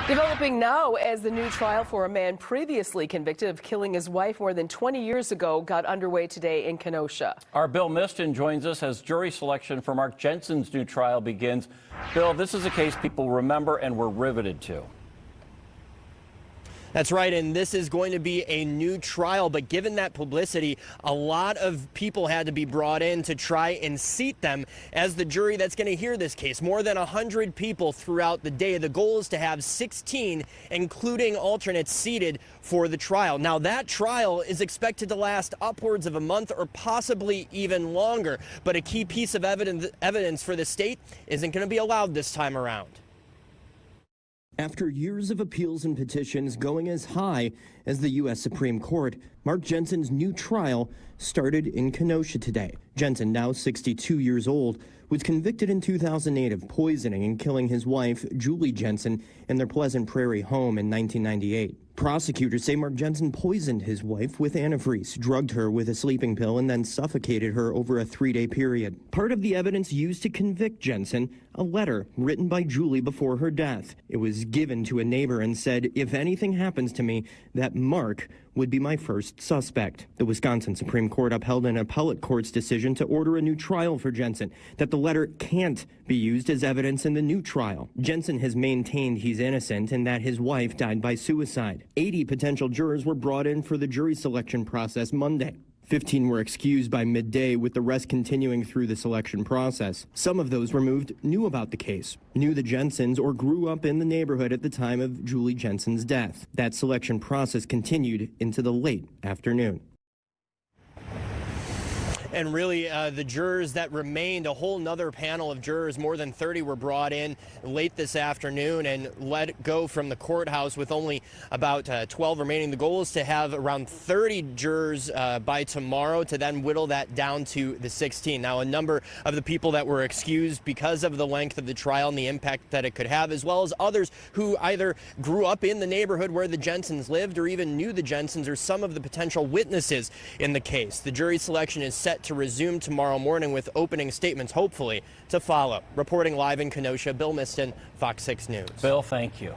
Developing now as the new trial for a man previously convicted of killing his wife more than 20 years ago got underway today in Kenosha. Our Bill Miston joins us as jury selection for Mark Jensen's new trial begins. Bill, this is a case people remember and were riveted to. That's right, and this is going to be a new trial, but given that publicity, a lot of people had to be brought in to try and seat them as the jury that's going to hear this case. More than 100 people throughout the day. The goal is to have 16, including alternates, seated for the trial. Now, that trial is expected to last upwards of a month or possibly even longer, but a key piece of evidence for the state isn't going to be allowed this time around. After years of appeals and petitions going as high as the U.S. Supreme Court, Mark Jensen's new trial started in Kenosha today. Jensen, now 62 years old, was convicted in 2008 of poisoning and killing his wife, Julie Jensen, in their Pleasant Prairie home in 1998. Prosecutors say Mark Jensen poisoned his wife with antifreeze, drugged her with a sleeping pill, and then suffocated her over a 3-day period. Part of the evidence used to convict Jensen, a letter written by Julie before her death. It was given to a neighbor and said, "If anything happens to me, that Mark would be my first suspect." The Wisconsin Supreme Court upheld an appellate court's decision to order a new trial for Jensen, that the letter can't be used as evidence in the new trial. Jensen has maintained he's innocent and that his wife died by suicide. 80 potential jurors were brought in for the jury selection process Monday. 15 were excused by midday, with the rest continuing through the selection process. Some of those removed knew about the case, knew the Jensens, or grew up in the neighborhood at the time of Julie Jensen's death. That selection process continued into the late afternoon. And really, the jurors that remained, a whole nother panel of jurors, more than 30 were brought in late this afternoon and let go from the courthouse with only about 12 remaining. The goal is to have around 30 jurors by tomorrow to then whittle that down to the 16. Now, a number of the people that were excused because of the length of the trial and the impact that it could have, as well as others who either grew up in the neighborhood where the Jensens lived or even knew the Jensens, or some of the potential witnesses in the case. The jury selection is set to resume tomorrow morning with opening statements hopefully to follow. Reporting live in Kenosha, Bill Miston, FOX 6 News. Bill, thank you.